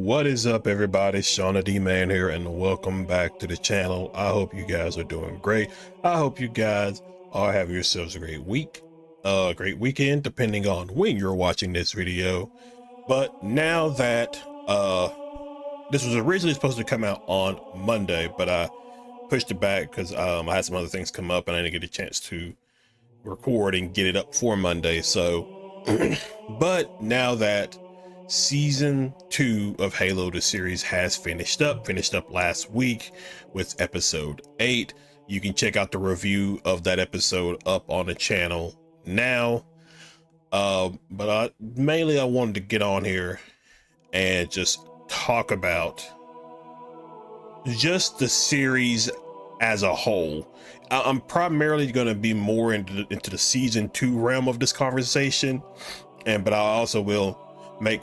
What is up, everybody? Shauna D Man here, and welcome back to the channel. I hope you guys are doing great. I hope you guys are having yourselves a great week, great weekend, depending on when you're watching this video. But now that this was originally supposed to come out on Monday, but I pushed it back because I had some other things come up and I didn't get a chance to record and get it up for Monday. So, but now that season 2 of Halo the series has finished up last week with episode 8. You can check out the review of that episode up on the channel now. But mainly I wanted to get on here and just talk about just the series as a whole. I'm primarily going to be more into the season 2 realm of this conversation, but I also will make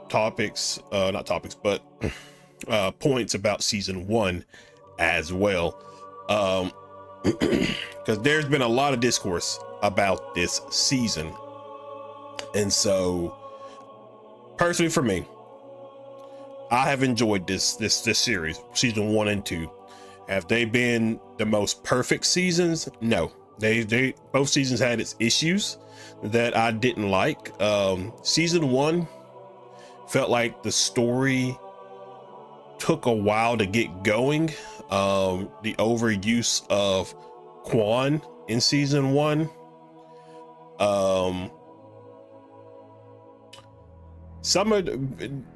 topics, not topics, but points about season 1 as well, because there's been a lot of discourse about this season. And so personally for me, I have enjoyed this series, season 1 and 2. Have they been the most perfect seasons? No, they both seasons had its issues that I didn't like. Season 1 felt like the story took a while to get going. The overuse of Quan in season 1,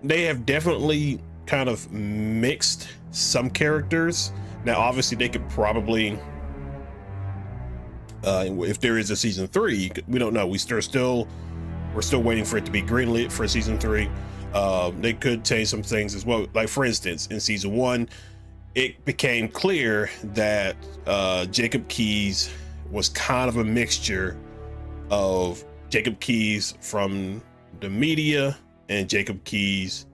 they have definitely kind of mixed some characters. Now obviously they could probably, if there is a season 3, we don't know. We're still waiting for it to be greenlit for season 3. They could change some things as well. Like for instance, in season 1, it became clear that Jacob Keyes was kind of a mixture of Jacob Keyes from the media and Jacob Keyes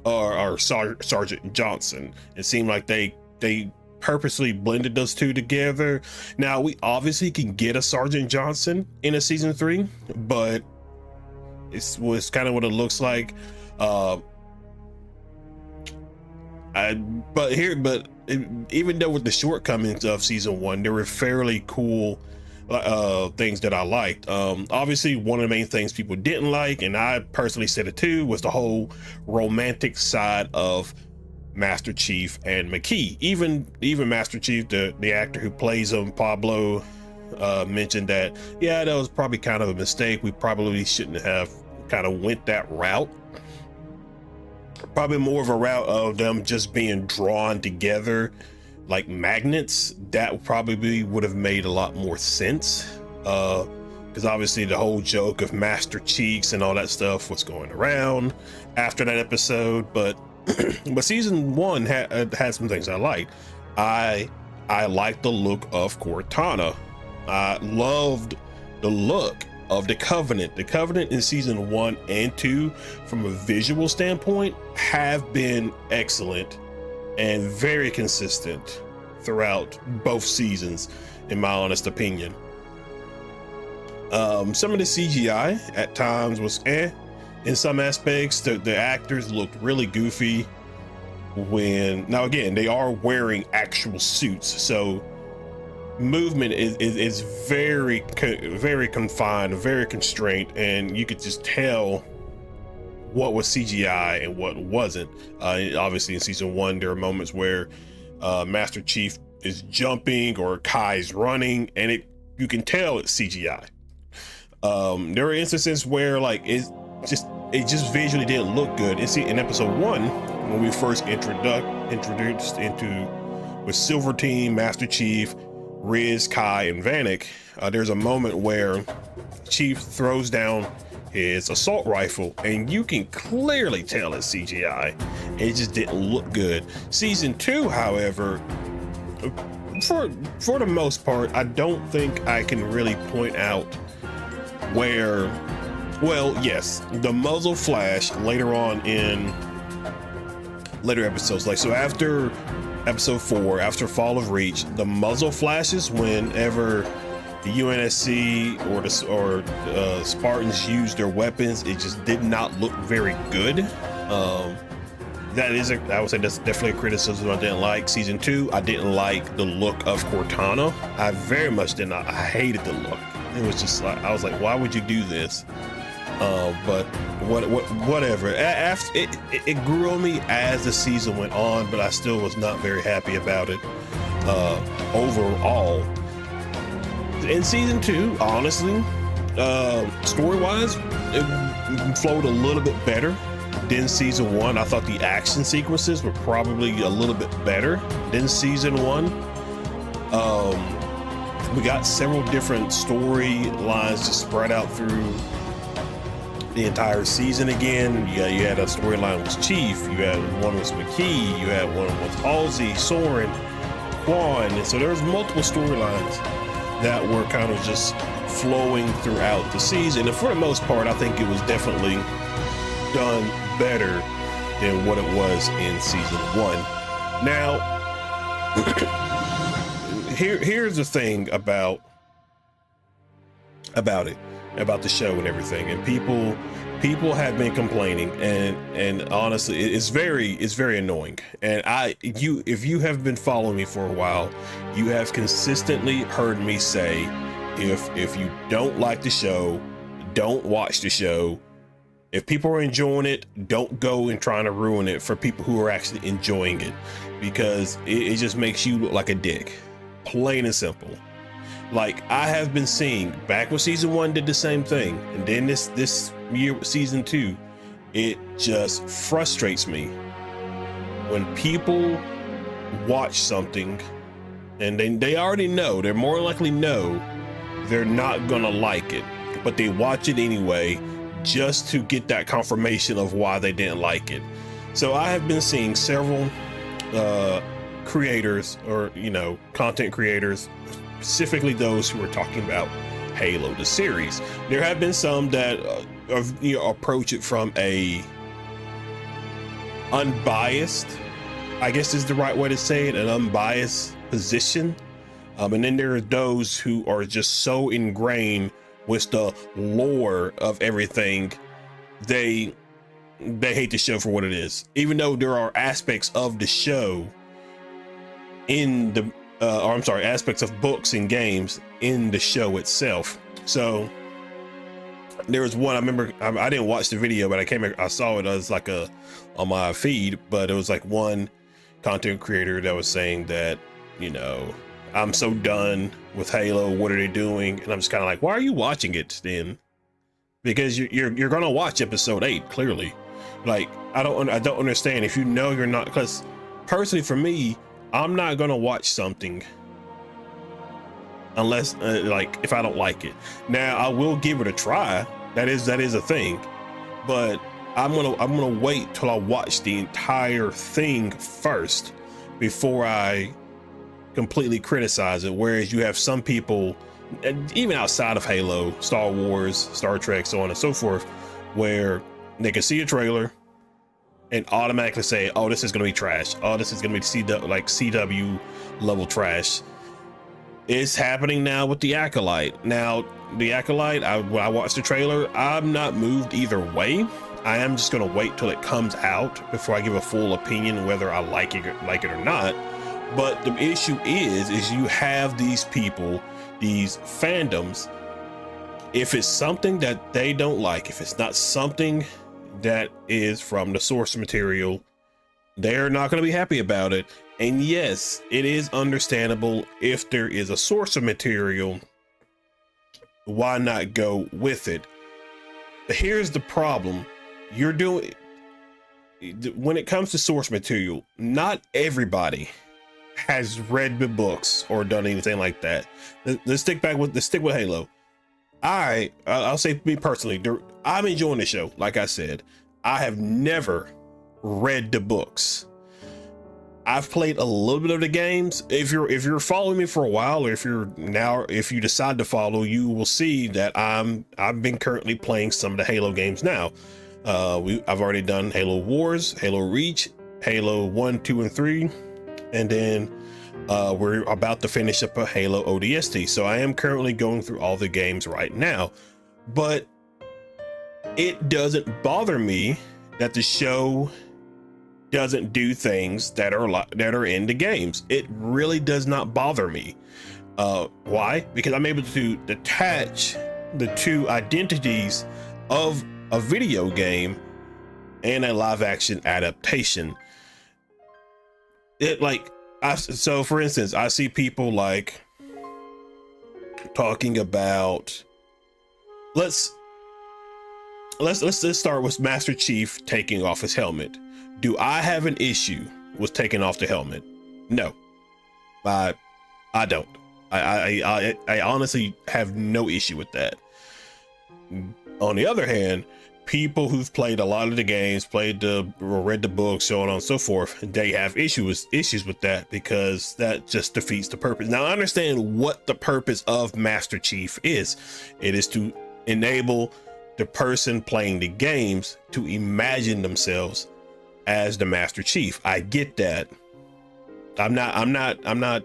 or Sergeant Johnson. It seemed like they purposely blended those two together. Now we obviously can get a Sergeant Johnson in a season 3, but it's kind of what it looks like. Even though with the shortcomings of season 1, there were fairly cool things that I liked. Obviously one of the main things people didn't like, and I personally said it too, was the whole romantic side of Master Chief and Makee. Even Master Chief, the actor who plays him, Pablo, mentioned that, yeah, that was probably kind of a mistake. We probably shouldn't have kind of went that route. Probably more of a route of them just being drawn together like magnets. That probably would have made a lot more sense, because obviously the whole joke of Master Cheeks and all that stuff was going around after that episode. But but season 1 had some things I liked. I liked the look of Cortana. I loved the look of the Covenant. The Covenant in season 1 and 2, from a visual standpoint, have been excellent and very consistent throughout both seasons, in my honest opinion. Some of the CGI at times was in some aspects. The actors looked really goofy now again, they are wearing actual suits, so movement is very confined, very constrained, and you could just tell what was CGI and what wasn't. Obviously in season 1 there are moments where Master Chief is jumping or Kai's running, and you can tell it's CGI. There are instances where like it just visually didn't look good. In episode 1, when we first introduced into with Silver Team, Master Chief, Riz, Kai, and Vanek, there's a moment where Chief throws down his assault rifle, and you can clearly tell it's CGI. It just didn't look good. Season 2, however, for the most part, I don't think I can really point out where. Well, yes, the muzzle flash later on in later episodes, like so after episode 4, after Fall of Reach, the muzzle flashes whenever the UNSC or Spartans used their weapons. It just did not look very good. I would say that's definitely a criticism I didn't like. Season 2, I didn't like the look of Cortana. I very much did not. I hated the look. It was just like, I was like, why would you do this? But whatever. After it grew on me as the season went on, but I still was not very happy about it overall. In season 2, honestly, story-wise, it flowed a little bit better than season 1. I thought the action sequences were probably a little bit better than season 1. We got several different storylines just spread out through the entire season again. You had a storyline with Chief, you had one with McKee, you had one with Halsey, Soren, Quan, and so there's multiple storylines that were kind of just flowing throughout the season. And for the most part, I think it was definitely done better than what it was in season 1. Now, here's the thing about the show and everything, and people have been complaining, and honestly, it's very annoying. And if you have been following me for a while, you have consistently heard me say, if you don't like the show, don't watch the show. If people are enjoying it, don't go and trying to ruin it for people who are actually enjoying it, because it just makes you look like a dick, plain and simple. Like, I have been seeing back when season 1 did the same thing, and then this year with season 2, it just frustrates me when people watch something and they already know, they're more likely know they're not gonna like it, but they watch it anyway just to get that confirmation of why they didn't like it. So I have been seeing several creators, or content creators, specifically those who are talking about Halo the series. There have been some that approach it from a unbiased, I guess is the right way to say it, an unbiased position. And then there are those who are just so ingrained with the lore of everything, they hate the show for what it is, even though there are aspects of the show in the aspects of books and games in the show itself. So there was one, I remember, I didn't watch the video, but I saw it as like on my feed, but it was like one content creator that was saying that, I'm so done with Halo, what are they doing? And I'm just kind of like, why are you watching it then? Because you're gonna watch episode 8, clearly. Like, I don't understand if you're not, because personally for me, I'm not gonna watch something unless like if I don't like it. Now I will give it a try. That is a thing, but I'm gonna wait till I watch the entire thing first before I completely criticize it. Whereas you have some people, even outside of Halo, Star Wars, Star Trek, so on and so forth, where they can see a trailer and automatically say, oh, this is going to be trash. Oh, this is going to be CW level trash. It's happening now with The Acolyte. Now, The Acolyte, when I watched the trailer, I'm not moved either way. I am just going to wait till it comes out before I give a full opinion whether I like it or not. But the issue is you have these people, these fandoms, if it's something that they don't like, if it's not something that is from the source material, they're not going to be happy about it. And yes, it is understandable if there is a source of material, why not go with it? But here's the problem. When it comes to source material, not everybody has read the books or done anything like that. Let's stick with Halo. I'll say me personally, I'm enjoying the show. Like I said, I have never read the books. I've played a little bit of the games. If you're following me for a while, or if you decide to follow, you will see that I've been currently playing some of the Halo games now. I've already done Halo Wars, Halo Reach, Halo 1, 2, and 3. And then we're about to finish up a Halo ODST. So I am currently going through all the games right now, but it doesn't bother me that the show doesn't do things that are in the games. It really does not bother me. Why? Because I'm able to detach the two identities of a video game and a live action adaptation. So for instance, I see people like talking about, let's start with Master Chief taking off his helmet. Do I have an issue with taking off the helmet? No, I don't. I honestly have no issue with that. On the other hand, people who've played a lot of the games, read the books, so on and so forth, they have issues with that, because that just defeats the purpose. Now, I understand what the purpose of Master Chief is. It is to enable the person playing the games to imagine themselves as the Master Chief. I get that. I'm not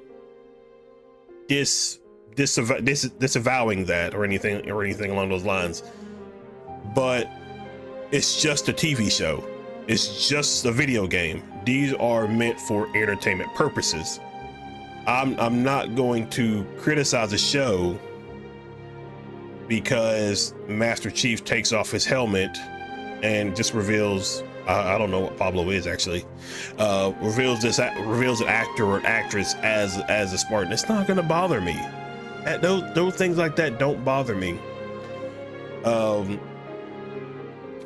disavowing that or anything along those lines. But it's just a TV show. It's just a video game. These are meant for entertainment purposes. I'm not going to criticize a show because Master Chief takes off his helmet and just reveals, I don't know what Pablo is actually, reveals an actor or an actress as a Spartan. It's not gonna bother me. Those things like that don't bother me.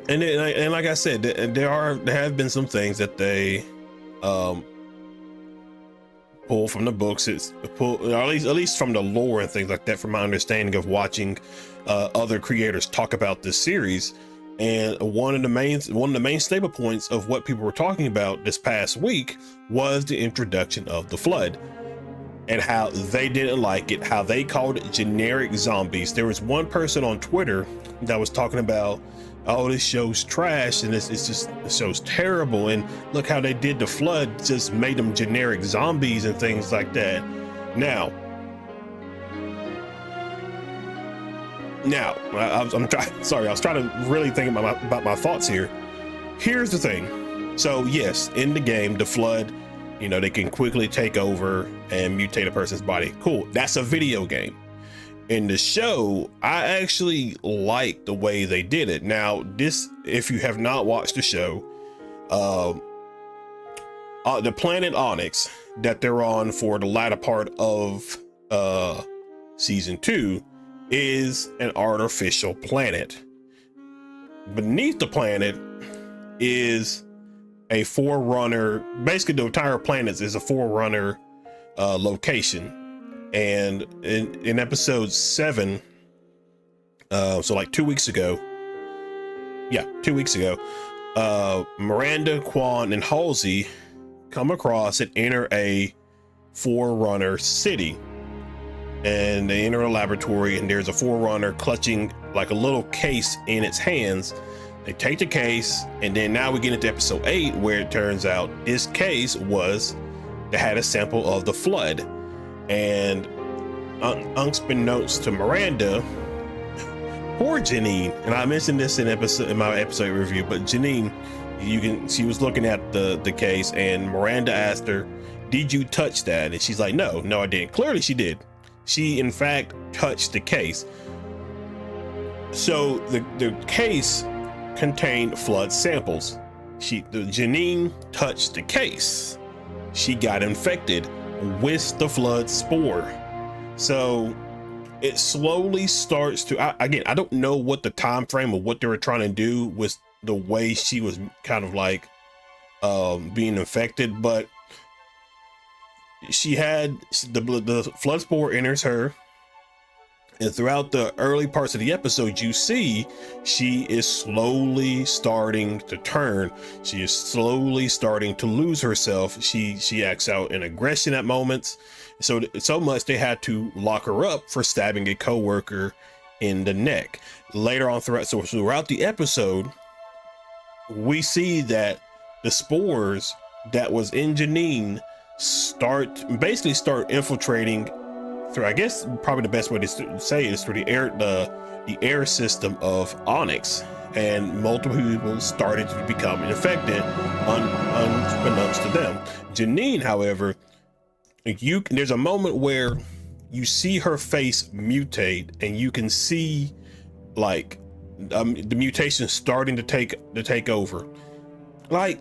And like I said, there have been some things that they pull from the books. At least from the lore and things like that, from my understanding of watching other creators talk about this series. And one of the main staple points of what people were talking about this past week was the introduction of the Flood, and how they didn't like it, how they called it generic zombies. There was one person on Twitter that was talking about, oh, this show's trash, and this show's terrible, and look how they did the Flood, just made them generic zombies and things like that. Now, I was trying to really think about my thoughts here. Here's the thing. So yes, in the game, the Flood, they can quickly take over and mutate a person's body. Cool. That's a video game. In the show, I actually like the way they did it. Now, if you have not watched the show, the planet Onyx that they're on for the latter part of season 2 is an artificial planet. Beneath the planet is a Forerunner. Basically, the entire planet is a Forerunner location. And in episode 7, so like 2 weeks ago, Miranda, Quan, and Halsey come across and enter a Forerunner city. And they enter a laboratory, and there's a Forerunner clutching like a little case in its hands. They take the case, and then now we get into episode 8, where it turns out this case had a sample of the Flood. And unbeknownst to Miranda, poor Janine, and I mentioned this in my episode review, but Janine, she was looking at the case, and Miranda asked her, "Did you touch that?" And she's like, No, I didn't." Clearly she did. She in fact touched the case. So the case contained Flood samples. Janine touched the case. She got infected with the Flood spore. So it slowly starts to, I don't know what the time frame of what they were trying to do with the way she was kind of like being infected, but she had the Flood spore enters her, and throughout the early parts of the episode, you see she is slowly starting to turn. She is slowly starting to lose herself. She acts out in aggression at moments, so much they had to lock her up for stabbing a coworker in the neck. Later on throughout the episode, we see that the spores that was in Janine start infiltrating through, I guess probably the best way to say it is through the air system of Onyx. and multiple people started to become infected unbeknownst to them. Janine, however, there's a moment where you see her face mutate, and you can see like the mutation starting to take over. Like,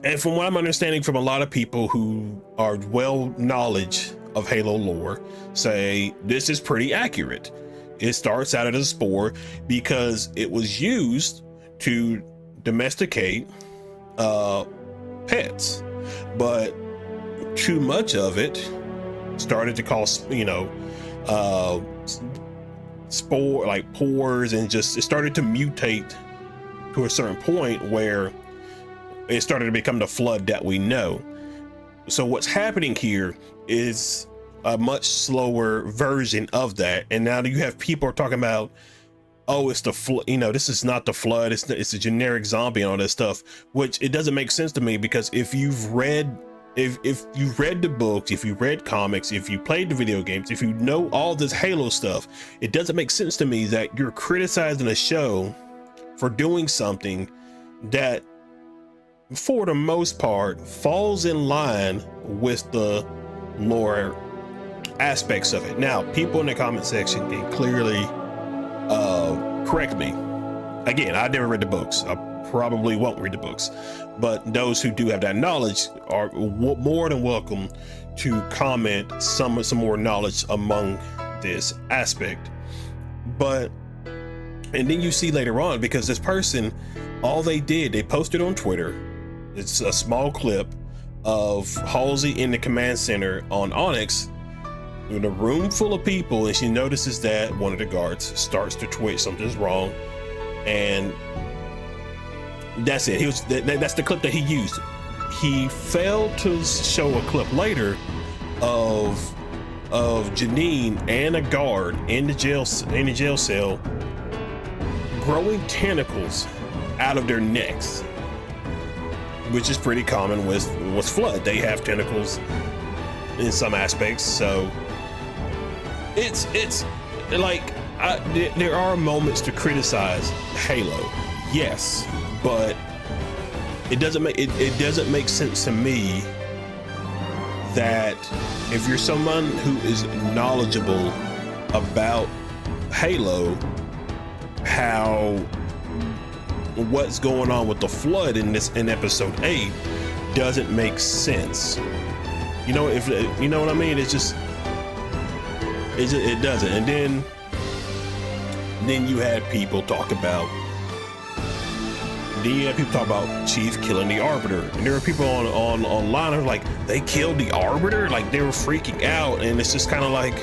and from what I'm understanding from a lot of people who are well knowledge of Halo lore, say this is pretty accurate. It starts out as a spore because it was used to domesticate pets, but too much of it started to cause, spore, like pores, and just it started to mutate to a certain point where it started to become the flood that we know. So what's happening here is a much slower version of that, and now you have people talking about, oh, it's the flood. This is not the flood. It's a generic zombie and all that stuff, which it doesn't make sense to me, because if you've read the books, if you read comics, if you played the video games, if you know all this Halo stuff, it doesn't make sense to me that you're criticizing a show for doing something that, for the most part, falls in line with the lore aspects of it. Now, people in the comment section can clearly correct me. Again, I never read the books. I probably won't read the books, but those who do have that knowledge are more than welcome to comment some more knowledge among this aspect. But, and then you see later on, because this person, all they posted on Twitter, it's a small clip of Halsey in the command center on Onyx in a room full of people, and she notices that one of the guards starts to twitch, something's wrong, and that's it. That's the clip that he used. He failed to show a clip later of Janine and a guard in the jail cell growing tentacles out of their necks, which is pretty common with Flood. They have tentacles in some aspects, so it's like there are moments to criticize Halo, yes, but it doesn't make sense to me that if you're someone who is knowledgeable about Halo, what's going on with the Flood in episode 8 doesn't make sense. If you know what I mean, it doesn't. And then you had people talk about Chief killing the Arbiter, and there were people online who were like, they killed the Arbiter, like they were freaking out. And it's just kind of like,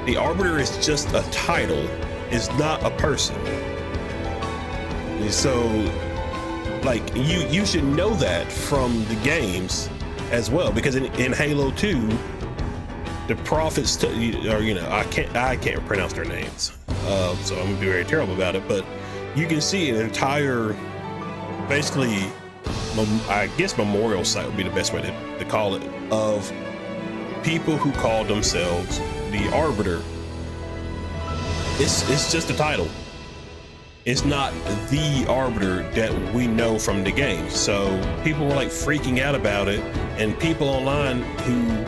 the Arbiter is just a title, it's not a person. And so, like, you should know that from the games as well, because in Halo 2, the prophets, I can't pronounce their names, so I'm gonna be very terrible about it. But you can see an entire, basically, I guess memorial site would be the best way to call it, of people who call themselves the Arbiter. It's just a title. It's not the Arbiter that we know from the game. So people were like freaking out about it, and people online who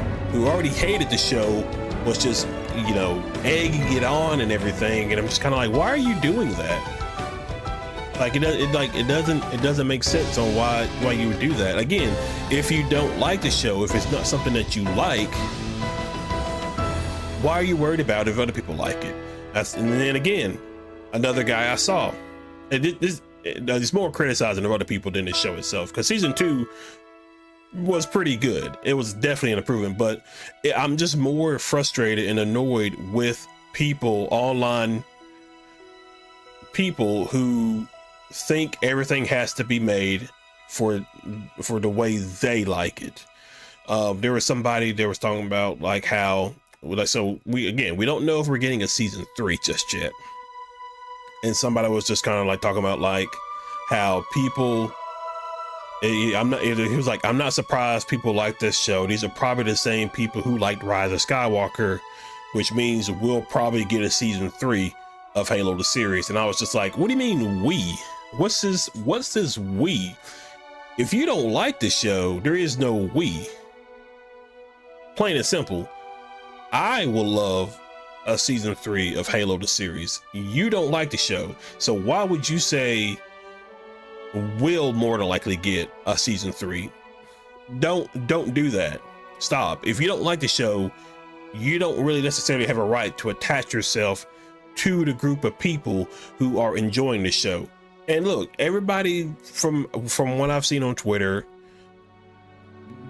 already hated the show was just, egging it on and everything. And I'm just kind of like, why are you doing that? Like it doesn't make sense on why you would do that. Again, if you don't like the show, if it's not something that you like, why are you worried about if other people like it? And then again, another guy I saw, there's more criticizing of other people than the show itself, because season 2 was pretty good. It was definitely an improvement, but I'm just more frustrated and annoyed with people online, people who think everything has to be made for the way they like it. There was somebody that was talking about like how, so we don't know if we're getting a season 3 just yet. And somebody was just kind of like talking about like how people, he was like, I'm not surprised people like this show. These are probably the same people who liked Rise of Skywalker, which means we'll probably get a season 3 of Halo the series, and I was just like, what do you mean we? What's this we? If you don't like the show, there is no we. Plain and simple. I will love a season 3 of Halo the series. You don't like the show, so why would you say we'll more than likely get a season 3? Don't do that. Stop. If you don't like the show, you don't really necessarily have a right to attach yourself to the group of people who are enjoying the show. And look, everybody from what I've seen on Twitter,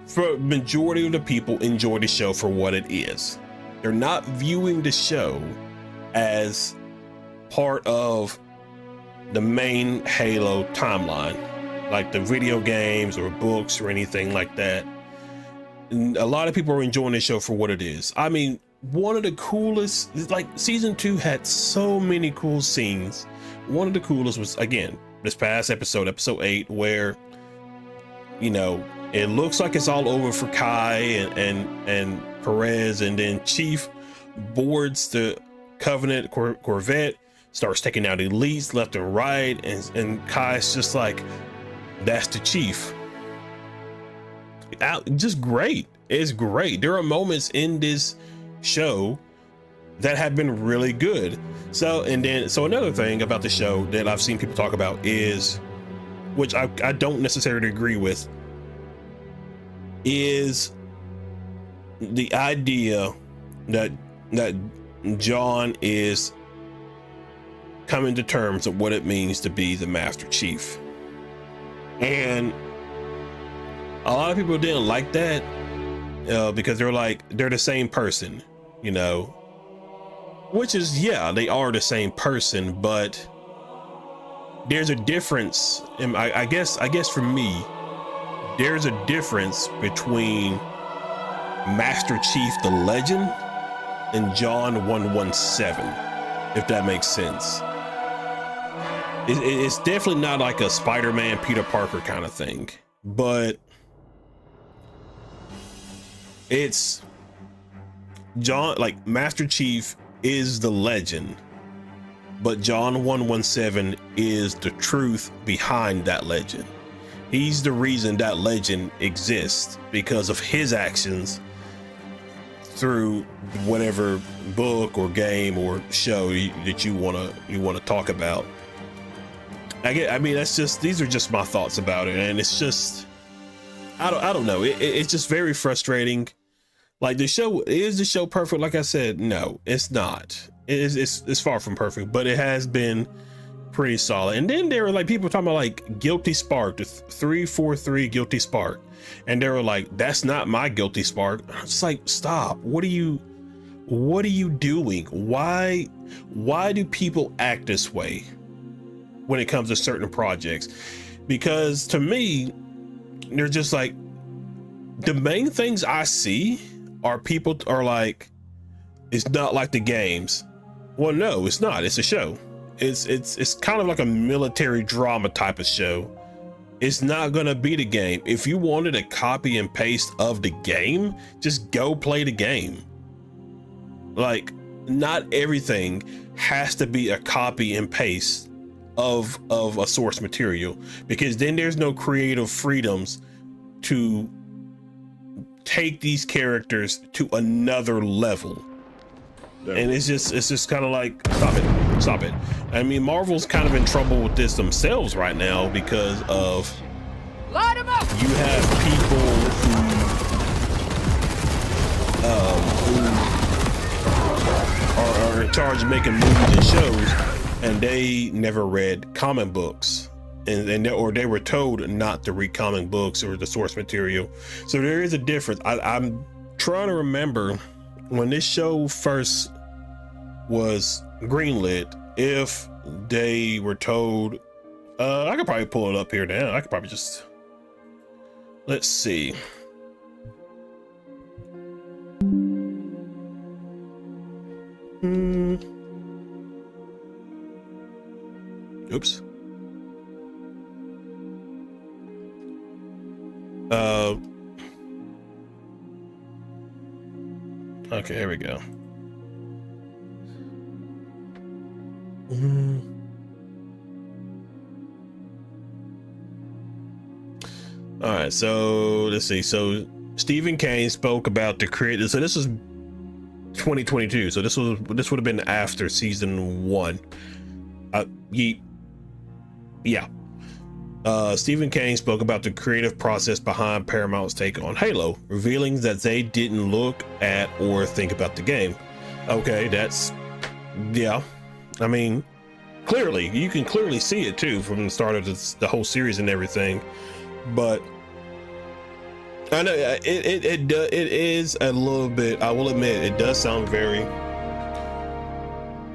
for majority of the people enjoy the show for what it is. They're not viewing the show as part of the main Halo timeline, like the video games or books or anything like that. And a lot of people are enjoying the show for what it is. I mean, one of the coolest, like season 2 had so many cool scenes. One of the coolest was, again, this past episode 8, where, you know, it looks like it's all over for Kai and Perez, and then Chief boards the Covenant Corvette, starts taking out elites left and right, and Kai's just like, that's the Chief. Just great. It's great. There are moments in this show that have been really good. So another thing about the show that I've seen people talk about is, which I don't necessarily agree with, is the idea that John is coming to terms of what it means to be the Master Chief. And a lot of people didn't like that because they're like, they're the same person, you know, which is, yeah, they are the same person, but there's a difference. And I guess for me, there's a difference between Master Chief the Legend and John 117, if that makes sense. It's definitely not like a Spider-Man Peter Parker kind of thing, but it's John, like Master Chief is the legend, but John 117 is the truth behind that legend. He's the reason that legend exists, because of his actions through whatever book or game or show that you want to talk about. I mean, that's just, these are just my thoughts about it, and it's just, I don't know. It's just very frustrating. Like, is the show perfect? Like I said, no, it's not. It's far from perfect, but it has been pretty solid. And then there were like people talking about like Guilty Spark, the 343 Guilty Spark, and they were like, that's not my Guilty Spark. I'm just like, stop. What are you doing? Why do people act this way when it comes to certain projects? Because to me, they're just like, the main things I see are people are like, it's not like the games. Well, no, it's not. It's a show. It's kind of like a military drama type of show. It's not gonna be the game. If you wanted a copy and paste of the game, just go play the game. Like, not everything has to be a copy and paste of a source material, because then there's no creative freedoms to take these characters to another level. And it's just kind of like, stop it. I mean, Marvel's kind of in trouble with this themselves right now, because of, Light 'em up! you have people who are in charge of making movies and shows, and they never read comic books, or they were told not to read comic books or the source material. So there is a difference. I'm trying to remember when this show first was greenlit, if they were told, I could probably pull it up here now. I could probably just, let's see. Oops. Okay, here we go. All right, so let's see. So Stephen Kane spoke about the creator. So this was 2022. So this would have been after season 1. Stephen Kane spoke about the creative process behind Paramount's take on Halo, revealing that they didn't look at or think about the game. Okay, I mean, clearly you can clearly see it too from the start of the whole series and everything. But I know it is a little bit, I will admit, it does sound very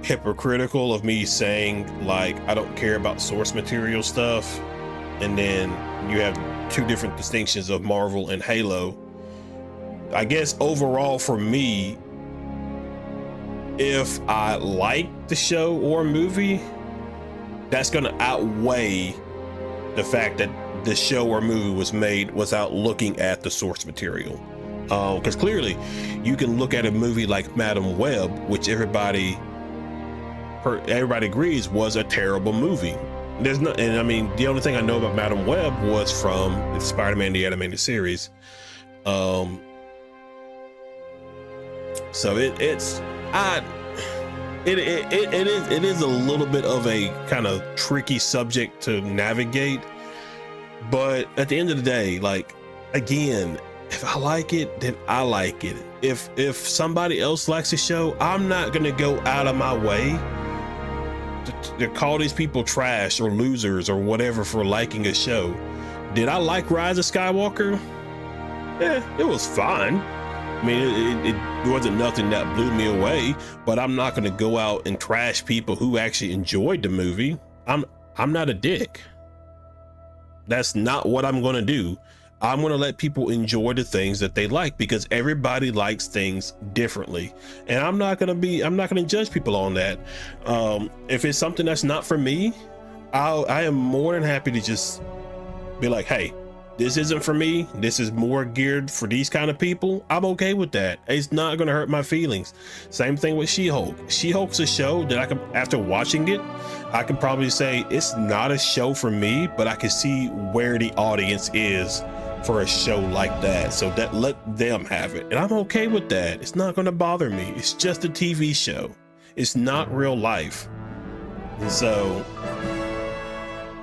hypocritical of me saying like I don't care about source material stuff, and then you have two different distinctions of Marvel and Halo. I guess overall for me, if I like the show or movie, that's gonna outweigh the fact that the show or movie was made without looking at the source material. Because clearly you can look at a movie like Madam Web, which everybody agrees was a terrible movie. There's no, and I mean, the only thing I know about Madam Web was from the Spider-Man the animated series. So it is a little bit of a kind of tricky subject to navigate, but at the end of the day, like, again, if I like it, then I like it. If somebody else likes the show, I'm not gonna go out of my way to call these people trash or losers or whatever for liking a show. Did I like Rise of Skywalker? It was fine. I mean, it wasn't nothing that blew me away, but I'm not going to go out and trash people who actually enjoyed the movie. I'm not a dick. That's not what I'm going to do. I'm going to let people enjoy the things that they like, because everybody likes things differently, and I'm not going to judge people on that. If it's something that's not for me, I am more than happy to just be like, hey, this isn't for me. This is more geared for these kind of people. I'm okay with that. It's not going to hurt my feelings. Same thing with She-Hulk. She-Hulk's a show that I can, after watching it, I can probably say it's not a show for me, but I can see where the audience is for a show like that. So that, let them have it. And I'm okay with that. It's not going to bother me. It's just a TV show. It's not real life. And so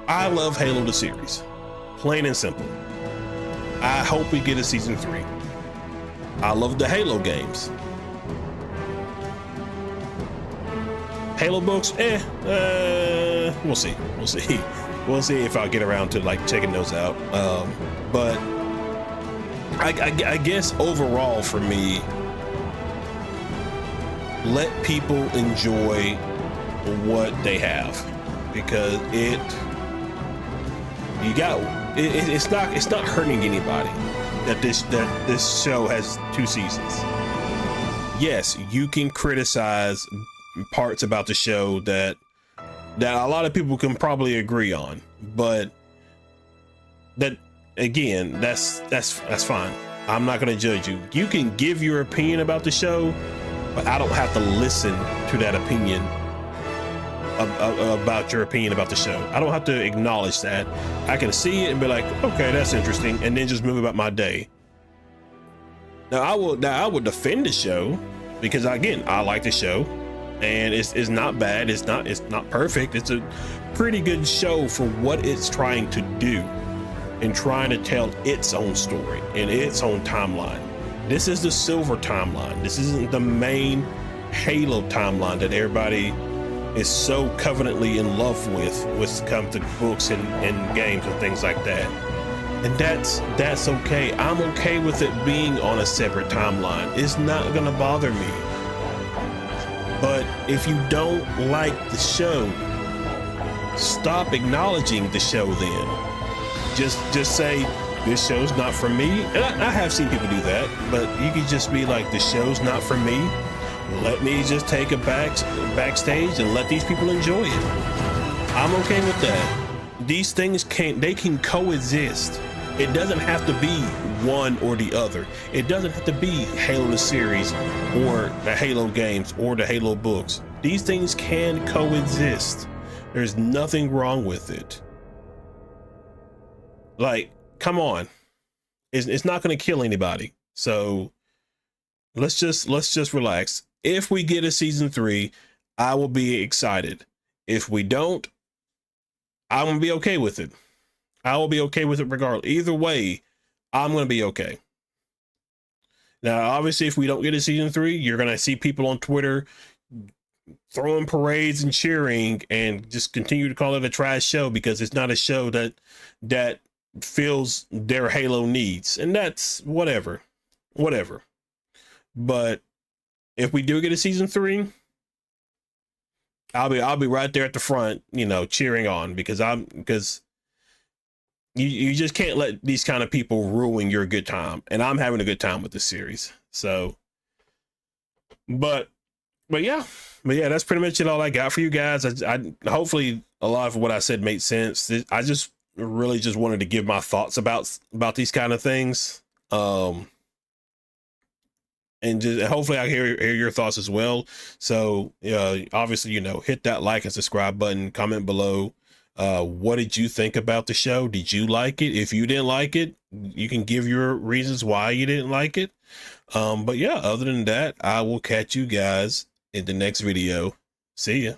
I love Halo the series. Plain and simple. I hope we get a season 3. I love the Halo games. Halo books, we'll see. We'll see if I'll get around to like checking those out. But I guess overall for me, let people enjoy what they have, because it's not hurting anybody that this show has 2 seasons. Yes, you can criticize parts about the show that a lot of people can probably agree on, but that, again, that's fine. I'm not going to judge you. You can give your opinion about the show, but I don't have to listen to that opinion about your opinion about the show. I don't have to acknowledge that. I can see it and be like, okay, that's interesting, and then just move about my day. Now I will defend the show, because again, I like the show, and it's not bad. It's not perfect. It's a pretty good show for what it's trying to do and trying to tell its own story in its own timeline. This is the Silver timeline. This isn't the main Halo timeline that everybody is so covenantly in love with come to books and games and things like that. And that's okay. I'm okay with it being on a separate timeline. It's not gonna bother me. But if you don't like the show, stop acknowledging the show then. Just say, this show's not for me. And I have seen people do that, but you could just be like, the show's not for me. Let me just take it backstage and let these people enjoy it. I'm okay with that. These things can coexist. It doesn't have to be one or the other. It doesn't have to be Halo the series or the Halo games or the Halo books. These things can coexist. There's nothing wrong with it. Like, come on. It's not going to kill anybody. So let's just relax. If we get a season 3, I will be excited. If we don't, I'm going to be okay with it. I will be okay with it regardless. Either way, I'm going to be okay. Now, obviously, if we don't get a season 3, you're going to see people on Twitter throwing parades and cheering and just continue to call it a trash show because it's not a show that fills their Halo needs. And that's whatever. But if we do get a season 3, I'll be right there at the front, you know, cheering on, because you just can't let these kind of people ruin your good time. And I'm having a good time with this series. So, but yeah, that's pretty much it. All I got for you guys. I hopefully a lot of what I said made sense. I just really just wanted to give my thoughts about these kind of things. And just hopefully I hear your thoughts as well. So obviously, you know, hit that like and subscribe button, comment below. What did you think about the show? Did you like it? If you didn't like it, you can give your reasons why you didn't like it. But yeah, other than that, I will catch you guys in the next video. See ya.